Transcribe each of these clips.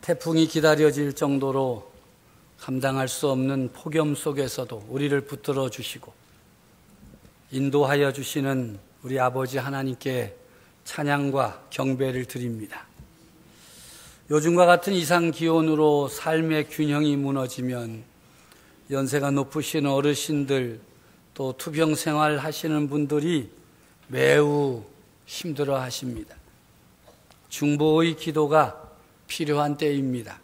태풍이 기다려질 정도로 감당할 수 없는 폭염 속에서도 우리를 붙들어 주시고 인도하여 주시는 우리 아버지 하나님께 찬양과 경배를 드립니다. 요즘과 같은 이상 기온으로 삶의 균형이 무너지면 연세가 높으신 어르신들, 또 투병 생활 하시는 분들이 매우 힘들어 하십니다. 중보의 기도가 필요한 때입니다.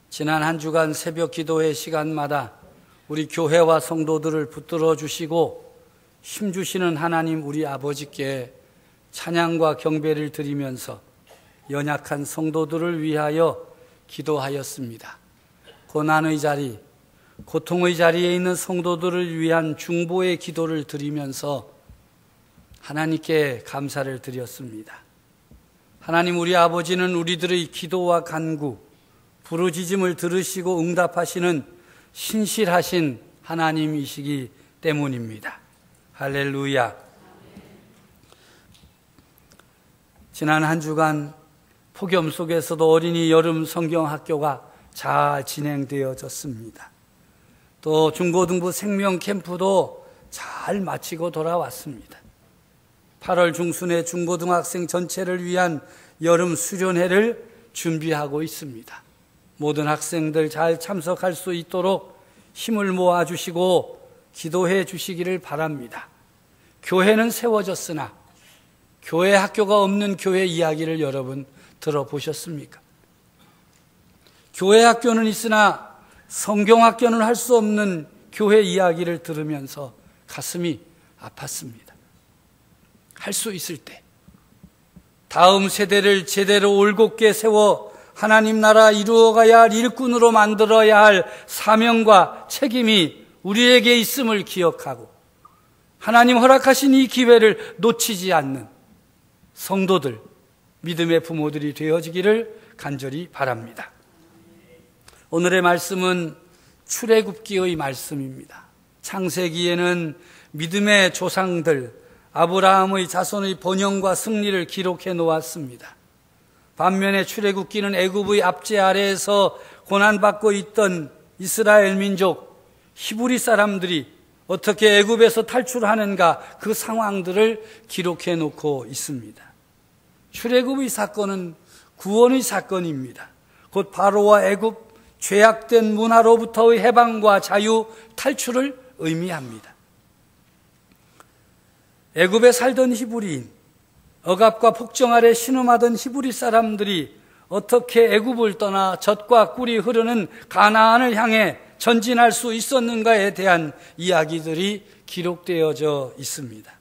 지난 한 주간 새벽 기도회 시간마다 우리 교회와 성도들을 붙들어 주시고 힘주시는 하나님 우리 아버지께 찬양과 경배를 드리면서 연약한 성도들을 위하여 기도하였습니다. 고난의 자리, 고통의 자리에 있는 성도들을 위한 중보의 기도를 드리면서 하나님께 감사를 드렸습니다. 하나님 우리 아버지는 우리들의 기도와 간구, 부르짖음을 들으시고 응답하시는 신실하신 하나님이시기 때문입니다. 할렐루야. 지난 한 주간 폭염 속에서도 어린이 여름 성경학교가 잘 진행되어졌습니다. 또 중고등부 생명 캠프도 잘 마치고 돌아왔습니다. 8월 중순에 중고등학생 전체를 위한 여름 수련회를 준비하고 있습니다. 모든 학생들 잘 참석할 수 있도록 힘을 모아주시고 기도해 주시기를 바랍니다. 교회는 세워졌으나 교회 학교가 없는 교회 이야기를 여러분 들어보셨습니까? 교회 학교는 있으나 성경학교는 할 수 없는 교회 이야기를 들으면서 가슴이 아팠습니다. 할 수 있을 때 다음 세대를 제대로 올곧게 세워 하나님 나라 이루어가야 할 일꾼으로 만들어야 할 사명과 책임이 우리에게 있음을 기억하고 하나님 허락하신 이 기회를 놓치지 않는 성도들, 믿음의 부모들이 되어지기를 간절히 바랍니다. 오늘의 말씀은 출애굽기의 말씀입니다. 창세기에는 믿음의 조상들 아브라함의 자손의 번영과 승리를 기록해 놓았습니다. 반면에 출애굽기는 애굽의 압제 아래에서 고난받고 있던 이스라엘 민족 히브리 사람들이 어떻게 애굽에서 탈출하는가 그 상황들을 기록해 놓고 있습니다. 출애굽의 사건은 구원의 사건입니다. 곧 바로와 애굽 죄악된 문화로부터의 해방과 자유 탈출을 의미합니다. 애굽에 살던 히브리인, 억압과 폭정 아래 신음하던 히브리 사람들이 어떻게 애굽을 떠나 젖과 꿀이 흐르는 가나안을 향해 전진할 수 있었는가에 대한 이야기들이 기록되어져 있습니다.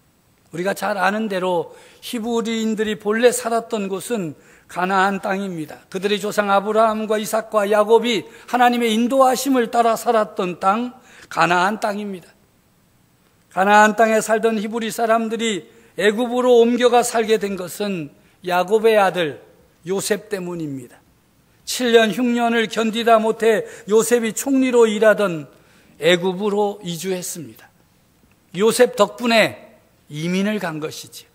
우리가 잘 아는 대로 히브리인들이 본래 살았던 곳은 가나안 땅입니다. 그들의 조상 아브라함과 이삭과 야곱이 하나님의 인도하심을 따라 살았던 땅, 가나안 땅입니다. 가나안 땅에 살던 히브리 사람들이 애굽으로 옮겨가 살게 된 것은 야곱의 아들 요셉 때문입니다. 7년 흉년을 견디다 못해 요셉이 총리로 일하던 애굽으로 이주했습니다. 요셉 덕분에 이민을 간 것이지요.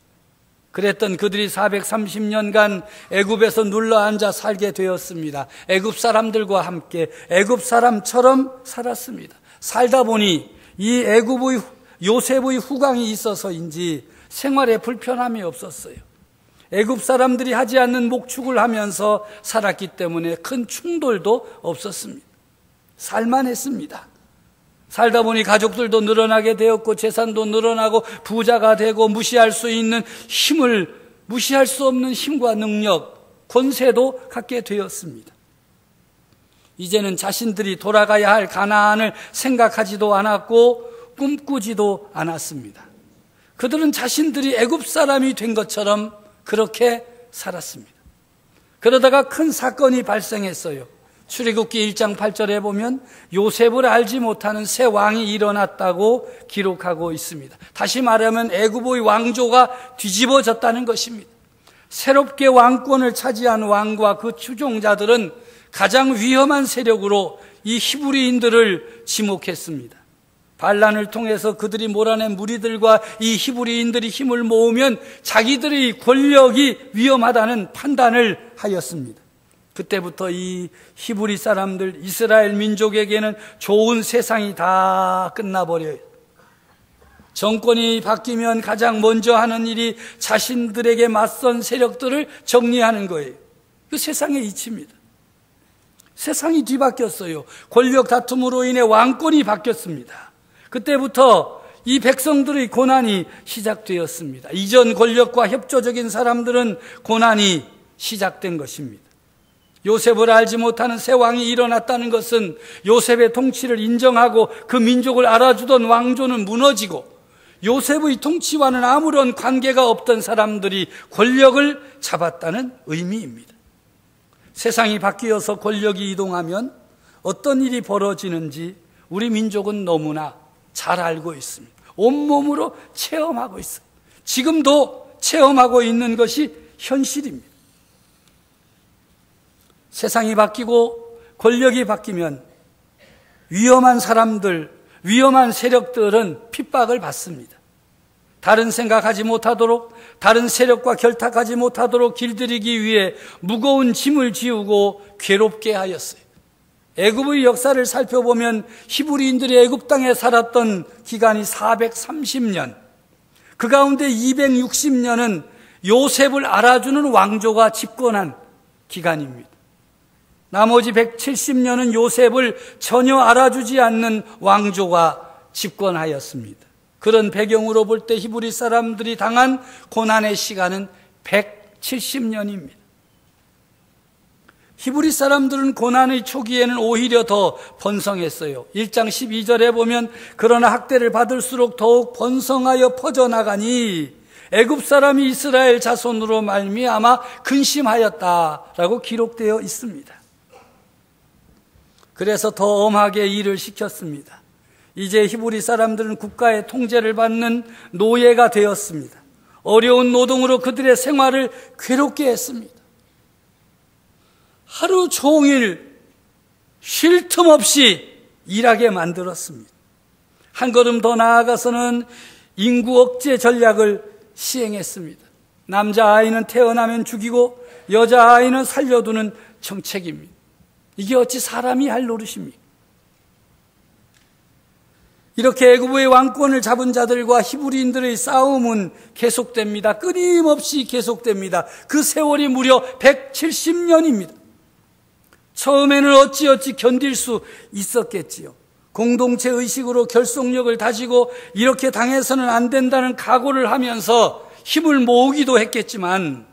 그랬던 그들이 430년간 애굽에서 눌러앉아 살게 되었습니다. 애굽 사람들과 함께 애굽 사람처럼 살았습니다. 살다 보니 이 애굽의 요셉의 후광이 있어서인지 생활에 불편함이 없었어요. 애굽 사람들이 하지 않는 목축을 하면서 살았기 때문에 큰 충돌도 없었습니다. 살만했습니다. 살다 보니 가족들도 늘어나게 되었고 재산도 늘어나고 부자가 되고 무시할 수 없는 힘과 능력, 권세도 갖게 되었습니다. 이제는 자신들이 돌아가야 할 가나안을 생각하지도 않았고 꿈꾸지도 않았습니다. 그들은 자신들이 애굽 사람이 된 것처럼 그렇게 살았습니다. 그러다가 큰 사건이 발생했어요. 출애굽기 1장 8절에 보면 요셉을 알지 못하는 새 왕이 일어났다고 기록하고 있습니다. 다시 말하면 애굽의 왕조가 뒤집어졌다는 것입니다. 새롭게 왕권을 차지한 왕과 그 추종자들은 가장 위험한 세력으로 이 히브리인들을 지목했습니다. 반란을 통해서 그들이 몰아낸 무리들과 이 히브리인들이 힘을 모으면 자기들의 권력이 위험하다는 판단을 하였습니다. 그때부터 이 히브리 사람들, 이스라엘 민족에게는 좋은 세상이 다 끝나버려요. 정권이 바뀌면 가장 먼저 하는 일이 자신들에게 맞선 세력들을 정리하는 거예요. 그 세상의 이치입니다. 세상이 뒤바뀌었어요. 권력 다툼으로 인해 왕권이 바뀌었습니다. 그때부터 이 백성들의 고난이 시작되었습니다. 이전 권력과 협조적인 사람들은 고난이 시작된 것입니다. 요셉을 알지 못하는 새 왕이 일어났다는 것은 요셉의 통치를 인정하고 그 민족을 알아주던 왕조는 무너지고 요셉의 통치와는 아무런 관계가 없던 사람들이 권력을 잡았다는 의미입니다. 세상이 바뀌어서 권력이 이동하면 어떤 일이 벌어지는지 우리 민족은 너무나 잘 알고 있습니다. 온몸으로 체험하고 있어요. 지금도 체험하고 있는 것이 현실입니다. 세상이 바뀌고 권력이 바뀌면 위험한 사람들, 위험한 세력들은 핍박을 받습니다. 다른 생각하지 못하도록, 다른 세력과 결탁하지 못하도록 길들이기 위해 무거운 짐을 지우고 괴롭게 하였어요. 애굽의 역사를 살펴보면 히브리인들이 애굽 땅에 살았던 기간이 430년, 그 가운데 260년은 요셉을 알아주는 왕조가 집권한 기간입니다. 나머지 170년은 요셉을 전혀 알아주지 않는 왕조가 집권하였습니다. 그런 배경으로 볼 때 히브리 사람들이 당한 고난의 시간은 170년입니다. 히브리 사람들은 고난의 초기에는 오히려 더 번성했어요. 1장 12절에 보면 그러나 학대를 받을수록 더욱 번성하여 퍼져나가니 애굽 사람이 이스라엘 자손으로 말미암아 근심하였다라고 기록되어 있습니다. 그래서 더 엄하게 일을 시켰습니다. 이제 히브리 사람들은 국가의 통제를 받는 노예가 되었습니다. 어려운 노동으로 그들의 생활을 괴롭게 했습니다. 하루 종일 쉴 틈 없이 일하게 만들었습니다. 한 걸음 더 나아가서는 인구 억제 전략을 시행했습니다. 남자아이는 태어나면 죽이고 여자아이는 살려두는 정책입니다. 이게 어찌 사람이 할 노릇입니까? 이렇게 애굽의 왕권을 잡은 자들과 히브리인들의 싸움은 계속됩니다. 끊임없이 계속됩니다. 그 세월이 무려 170년입니다. 처음에는 어찌어찌 견딜 수 있었겠지요. 공동체 의식으로 결속력을 다지고 이렇게 당해서는 안 된다는 각오를 하면서 힘을 모으기도 했겠지만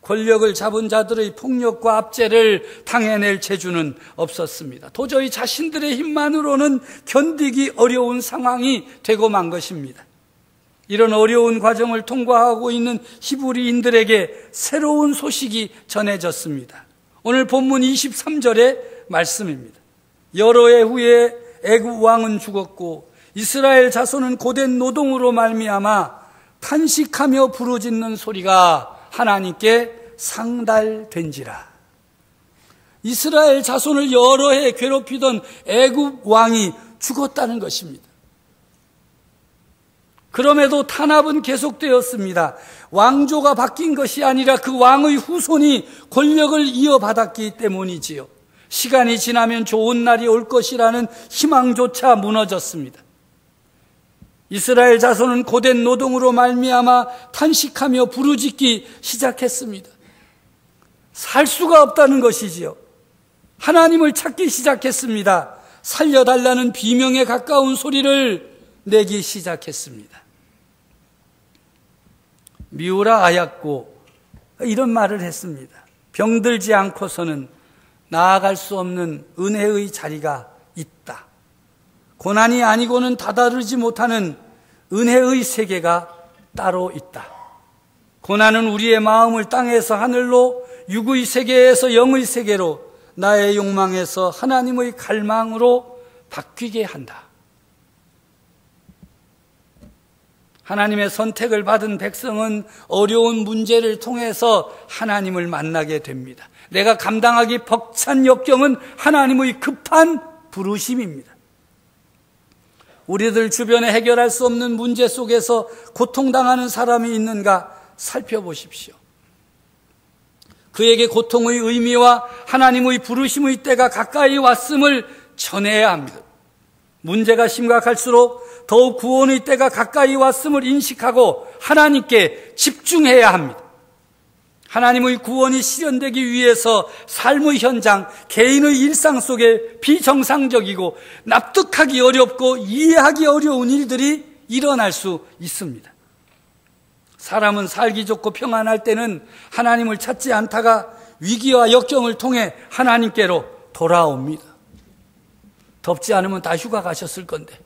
권력을 잡은 자들의 폭력과 압제를 당해낼 재주는 없었습니다. 도저히 자신들의 힘만으로는 견디기 어려운 상황이 되고 만 것입니다. 이런 어려운 과정을 통과하고 있는 히브리인들에게 새로운 소식이 전해졌습니다. 오늘 본문 23절의 말씀입니다. 여러 해 후에 애굽 왕은 죽었고 이스라엘 자손은 고된 노동으로 말미암아 탄식하며 부르짖는 소리가 하나님께 상달된지라. 이스라엘 자손을 여러 해 괴롭히던 애굽 왕이 죽었다는 것입니다. 그럼에도 탄압은 계속되었습니다. 왕조가 바뀐 것이 아니라 그 왕의 후손이 권력을 이어받았기 때문이지요. 시간이 지나면 좋은 날이 올 것이라는 희망조차 무너졌습니다. 이스라엘 자손은 고된 노동으로 말미암아 탄식하며 부르짖기 시작했습니다. 살 수가 없다는 것이지요. 하나님을 찾기 시작했습니다. 살려달라는 비명에 가까운 소리를 내기 시작했습니다. 미우라 아약고 이런 말을 했습니다. 병들지 않고서는 나아갈 수 없는 은혜의 자리가 있다. 고난이 아니고는 다다르지 못하는 은혜의 세계가 따로 있다. 고난은 우리의 마음을 땅에서 하늘로, 육의 세계에서 영의 세계로, 나의 욕망에서 하나님의 갈망으로 바뀌게 한다. 하나님의 선택을 받은 백성은 어려운 문제를 통해서 하나님을 만나게 됩니다. 내가 감당하기 벅찬 역경은 하나님의 급한 부르심입니다. 우리들 주변에 해결할 수 없는 문제 속에서 고통당하는 사람이 있는가 살펴보십시오. 그에게 고통의 의미와 하나님의 부르심의 때가 가까이 왔음을 전해야 합니다. 문제가 심각할수록 더욱 구원의 때가 가까이 왔음을 인식하고 하나님께 집중해야 합니다. 하나님의 구원이 실현되기 위해서 삶의 현장, 개인의 일상 속에 비정상적이고 납득하기 어렵고 이해하기 어려운 일들이 일어날 수 있습니다. 사람은 살기 좋고 평안할 때는 하나님을 찾지 않다가 위기와 역경을 통해 하나님께로 돌아옵니다. 덥지 않으면 다 휴가 가셨을 건데.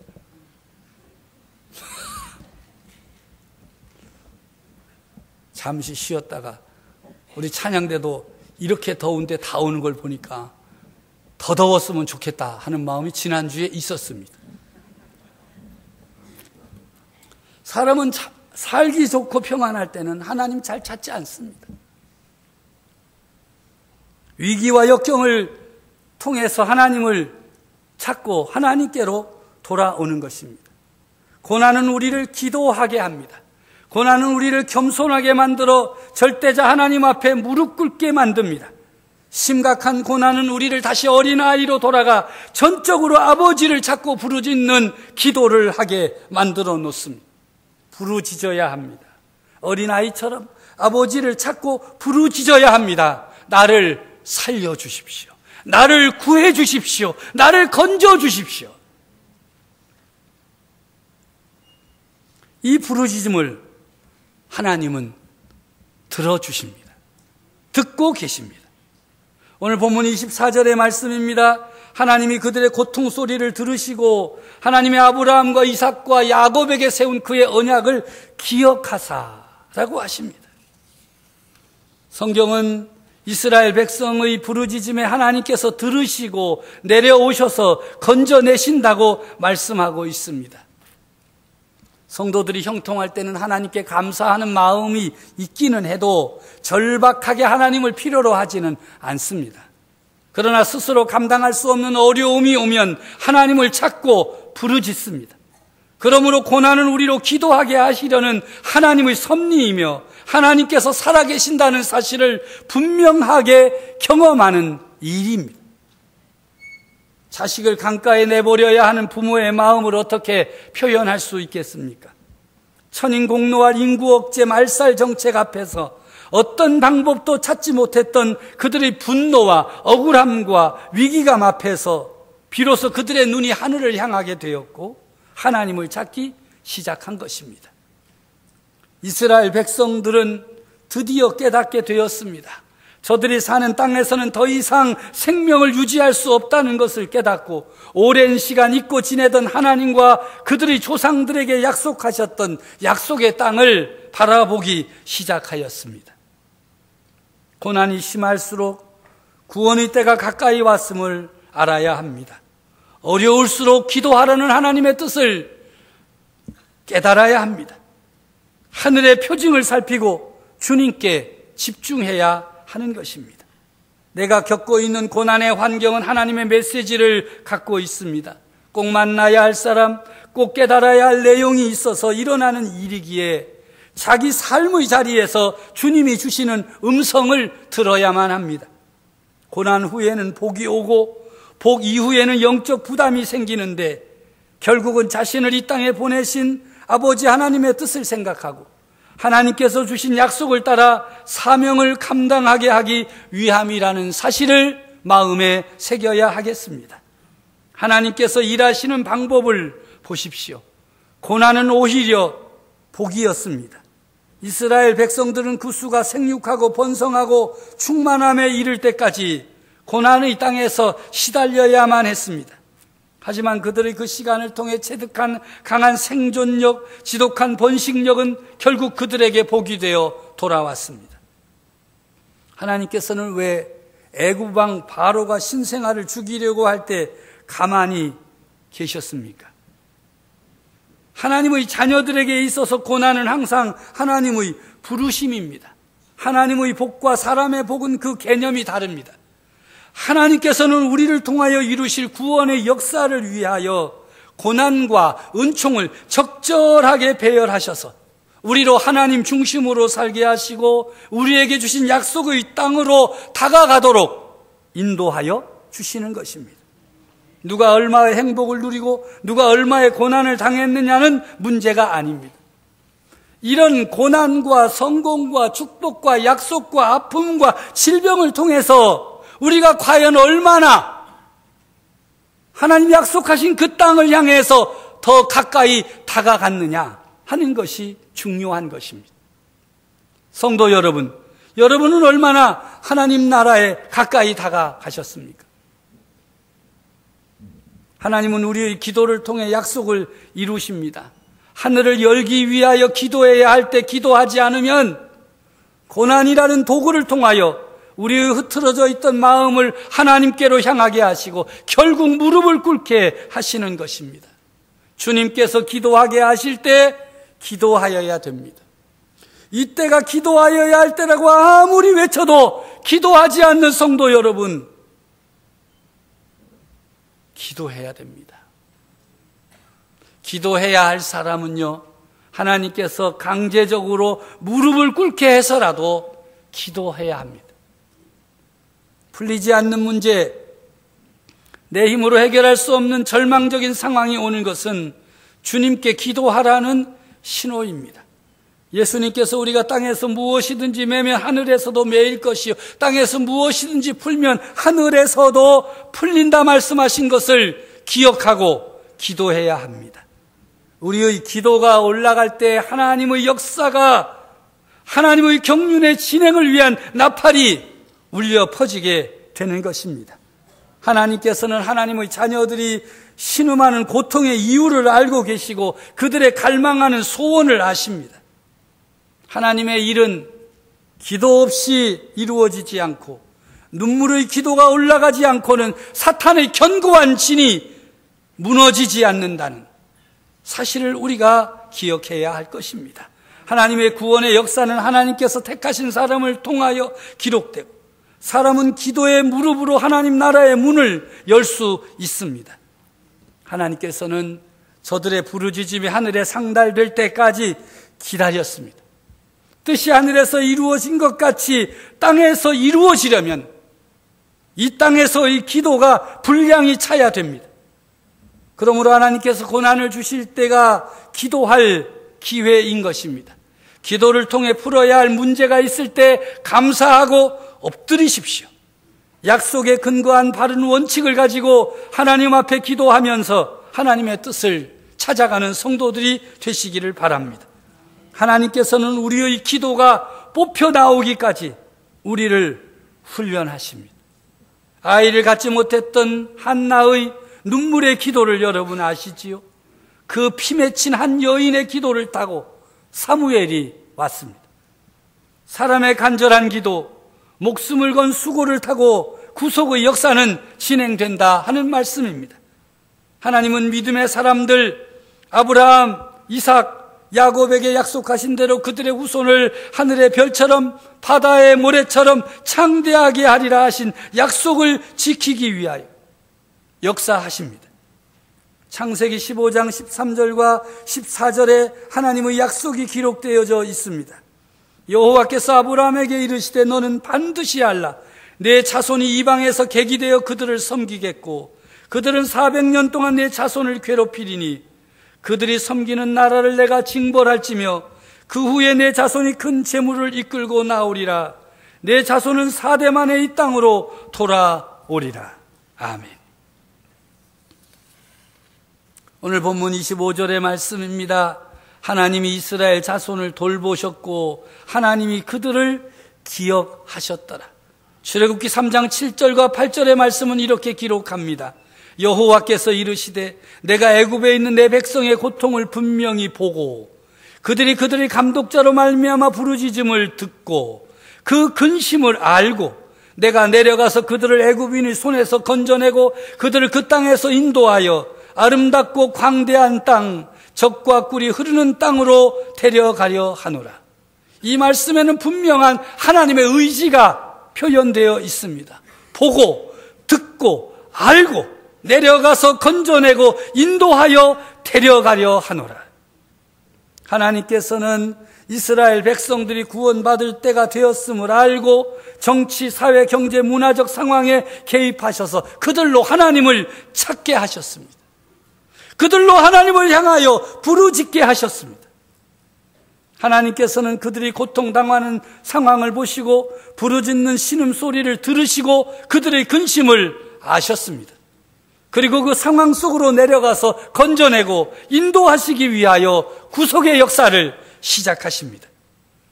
잠시 쉬었다가 우리 찬양대도 이렇게 더운데 다 오는 걸 보니까 더 더웠으면 좋겠다 하는 마음이 지난주에 있었습니다. 사람은 살기 좋고 평안할 때는 하나님 잘 찾지 않습니다. 위기와 역경을 통해서 하나님을 찾고 하나님께로 돌아오는 것입니다. 고난은 우리를 기도하게 합니다. 고난은 우리를 겸손하게 만들어 절대자 하나님 앞에 무릎 꿇게 만듭니다. 심각한 고난은 우리를 다시 어린아이로 돌아가 전적으로 아버지를 찾고 부르짖는 기도를 하게 만들어 놓습니다. 부르짖어야 합니다. 어린아이처럼 아버지를 찾고 부르짖어야 합니다. 나를 살려주십시오. 나를 구해주십시오. 나를 건져주십시오. 이 부르짖음을 하나님은 들어주십니다. 듣고 계십니다. 오늘 본문 24절의 말씀입니다. 하나님이 그들의 고통 소리를 들으시고 하나님의 아브라함과 이삭과 야곱에게 세운 그의 언약을 기억하사라고 하십니다. 성경은 이스라엘 백성의 부르짖음에 하나님께서 들으시고 내려오셔서 건져내신다고 말씀하고 있습니다. 성도들이 형통할 때는 하나님께 감사하는 마음이 있기는 해도 절박하게 하나님을 필요로 하지는 않습니다. 그러나 스스로 감당할 수 없는 어려움이 오면 하나님을 찾고 부르짖습니다. 그러므로 고난은 우리로 기도하게 하시려는 하나님의 섭리이며 하나님께서 살아계신다는 사실을 분명하게 경험하는 일입니다. 자식을 강가에 내버려야 하는 부모의 마음을 어떻게 표현할 수 있겠습니까? 천인공노할 인구 억제 말살 정책 앞에서 어떤 방법도 찾지 못했던 그들의 분노와 억울함과 위기감 앞에서 비로소 그들의 눈이 하늘을 향하게 되었고 하나님을 찾기 시작한 것입니다. 이스라엘 백성들은 드디어 깨닫게 되었습니다. 저들이 사는 땅에서는 더 이상 생명을 유지할 수 없다는 것을 깨닫고 오랜 시간 잊고 지내던 하나님과 그들의 조상들에게 약속하셨던 약속의 땅을 바라보기 시작하였습니다. 고난이 심할수록 구원의 때가 가까이 왔음을 알아야 합니다. 어려울수록 기도하라는 하나님의 뜻을 깨달아야 합니다. 하늘의 표징을 살피고 주님께 집중해야 하는 것입니다. 내가 겪고 있는 고난의 환경은 하나님의 메시지를 갖고 있습니다. 꼭 만나야 할 사람, 꼭 깨달아야 할 내용이 있어서 일어나는 일이기에 자기 삶의 자리에서 주님이 주시는 음성을 들어야만 합니다. 고난 후에는 복이 오고 복 이후에는 영적 부담이 생기는데 결국은 자신을 이 땅에 보내신 아버지 하나님의 뜻을 생각하고 하나님께서 주신 약속을 따라 사명을 감당하게 하기 위함이라는 사실을 마음에 새겨야 하겠습니다. 하나님께서 일하시는 방법을 보십시오. 고난은 오히려 복이었습니다. 이스라엘 백성들은 그 수가 생육하고 번성하고 충만함에 이를 때까지 고난의 땅에서 시달려야만 했습니다. 하지만 그들의 그 시간을 통해 체득한 강한 생존력, 지독한 번식력은 결국 그들에게 복이 되어 돌아왔습니다. 하나님께서는 왜 애굽 왕 바로가 신생아를 죽이려고 할 때 가만히 계셨습니까? 하나님의 자녀들에게 있어서 고난은 항상 하나님의 부르심입니다. 하나님의 복과 사람의 복은 그 개념이 다릅니다. 하나님께서는 우리를 통하여 이루실 구원의 역사를 위하여 고난과 은총을 적절하게 배열하셔서 우리로 하나님 중심으로 살게 하시고 우리에게 주신 약속의 땅으로 다가가도록 인도하여 주시는 것입니다. 누가 얼마의 행복을 누리고 누가 얼마의 고난을 당했느냐는 문제가 아닙니다. 이런 고난과 성공과 축복과 약속과 아픔과 질병을 통해서 우리가 과연 얼마나 하나님 약속하신 그 땅을 향해서 더 가까이 다가갔느냐 하는 것이 중요한 것입니다. 성도 여러분, 여러분은 얼마나 하나님 나라에 가까이 다가가셨습니까? 하나님은 우리의 기도를 통해 약속을 이루십니다. 하늘을 열기 위하여 기도해야 할 때 기도하지 않으면 고난이라는 도구를 통하여 우리의 흐트러져 있던 마음을 하나님께로 향하게 하시고 결국 무릎을 꿇게 하시는 것입니다. 주님께서 기도하게 하실 때 기도하여야 됩니다. 이때가 기도하여야 할 때라고 아무리 외쳐도 기도하지 않는 성도 여러분, 기도해야 됩니다. 기도해야 할 사람은요, 하나님께서 강제적으로 무릎을 꿇게 해서라도 기도해야 합니다. 풀리지 않는 문제, 내 힘으로 해결할 수 없는 절망적인 상황이 오는 것은 주님께 기도하라는 신호입니다. 예수님께서 우리가 땅에서 무엇이든지 매면 하늘에서도 매일 것이요 땅에서 무엇이든지 풀면 하늘에서도 풀린다 말씀하신 것을 기억하고 기도해야 합니다. 우리의 기도가 올라갈 때 하나님의 역사가, 하나님의 경륜의 진행을 위한 나팔이 울려 퍼지게 되는 것입니다. 하나님께서는 하나님의 자녀들이 신음하는 고통의 이유를 알고 계시고 그들의 갈망하는 소원을 아십니다. 하나님의 일은 기도 없이 이루어지지 않고 눈물의 기도가 올라가지 않고는 사탄의 견고한 진이 무너지지 않는다는 사실을 우리가 기억해야 할 것입니다. 하나님의 구원의 역사는 하나님께서 택하신 사람을 통하여 기록되고 사람은 기도의 무릎으로 하나님 나라의 문을 열 수 있습니다. 하나님께서는 저들의 부르짖음이 하늘에 상달될 때까지 기다렸습니다. 뜻이 하늘에서 이루어진 것 같이 땅에서 이루어지려면 이 땅에서의 기도가 분량이 차야 됩니다. 그러므로 하나님께서 고난을 주실 때가 기도할 기회인 것입니다. 기도를 통해 풀어야 할 문제가 있을 때 감사하고 엎드리십시오. 약속에 근거한 바른 원칙을 가지고 하나님 앞에 기도하면서 하나님의 뜻을 찾아가는 성도들이 되시기를 바랍니다. 하나님께서는 우리의 기도가 뽑혀 나오기까지 우리를 훈련하십니다. 아이를 갖지 못했던 한나의 눈물의 기도를 여러분 아시지요? 그 피 맺힌 한 여인의 기도를 타고 사무엘이 왔습니다. 사람의 간절한 기도, 목숨을 건 수고를 타고 구속의 역사는 진행된다 하는 말씀입니다. 하나님은 믿음의 사람들 아브라함, 이삭, 야곱에게 약속하신 대로 그들의 후손을 하늘의 별처럼 바다의 모래처럼 창대하게 하리라 하신 약속을 지키기 위하여 역사하십니다. 창세기 15장 13절과 14절에 하나님의 약속이 기록되어져 있습니다. 여호와께서 아브라함에게 이르시되 너는 반드시 알라. 내 자손이 이방에서 객이 되어 그들을 섬기겠고 그들은 400년 동안 내 자손을 괴롭히리니 그들이 섬기는 나라를 내가 징벌할지며 그 후에 내 자손이 큰 재물을 이끌고 나오리라. 내 자손은 4대 만에 이 땅으로 돌아오리라. 아멘. 오늘 본문 25절의 말씀입니다. 하나님이 이스라엘 자손을 돌보셨고 하나님이 그들을 기억하셨더라. 출애굽기 3장 7절과 8절의 말씀은 이렇게 기록합니다. 여호와께서 이르시되 내가 애굽에 있는 내 백성의 고통을 분명히 보고 그들이 그들의 감독자로 말미암아 부르짖음을 듣고 그 근심을 알고 내가 내려가서 그들을 애굽인의 손에서 건져내고 그들을 그 땅에서 인도하여 아름답고 광대한 땅, 젖과 꿀이 흐르는 땅으로 데려가려 하노라. 이 말씀에는 분명한 하나님의 의지가 표현되어 있습니다. 보고, 듣고, 알고, 내려가서 건져내고 인도하여 데려가려 하노라. 하나님께서는 이스라엘 백성들이 구원받을 때가 되었음을 알고 정치, 사회, 경제, 문화적 상황에 개입하셔서 그들로 하나님을 찾게 하셨습니다. 그들로 하나님을 향하여 부르짖게 하셨습니다. 하나님께서는 그들이 고통당하는 상황을 보시고 부르짖는 신음소리를 들으시고 그들의 근심을 아셨습니다. 그리고 그 상황 속으로 내려가서 건져내고 인도하시기 위하여 구속의 역사를 시작하십니다.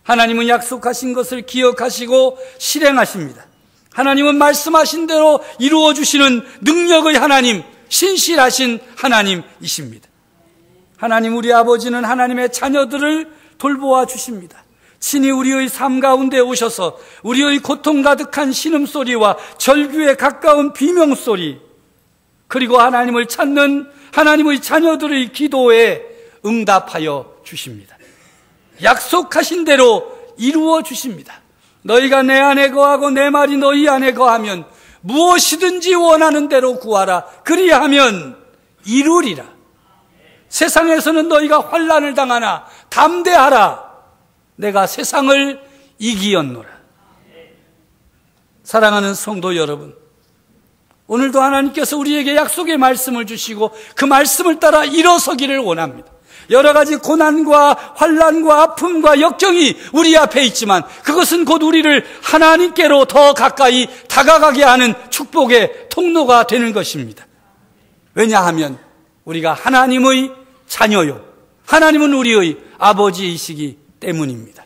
하나님은 약속하신 것을 기억하시고 실행하십니다. 하나님은 말씀하신 대로 이루어주시는 능력의 하나님, 신실하신 하나님이십니다. 하나님 우리 아버지는 하나님의 자녀들을 돌보아 주십니다. 친히 우리의 삶 가운데 오셔서 우리의 고통 가득한 신음소리와 절규에 가까운 비명소리, 그리고 하나님을 찾는 하나님의 자녀들의 기도에 응답하여 주십니다. 약속하신 대로 이루어 주십니다. 너희가 내 안에 거하고 내 말이 너희 안에 거하면 무엇이든지 원하는 대로 구하라. 그리하면 이루리라. 세상에서는 너희가 환난을 당하나 담대하라. 내가 세상을 이기었노라. 사랑하는 성도 여러분, 오늘도 하나님께서 우리에게 약속의 말씀을 주시고 그 말씀을 따라 일어서기를 원합니다. 여러 가지 고난과 환난과 아픔과 역경이 우리 앞에 있지만 그것은 곧 우리를 하나님께로 더 가까이 다가가게 하는 축복의 통로가 되는 것입니다. 왜냐하면 우리가 하나님의 자녀요, 하나님은 우리의 아버지이시기 때문입니다.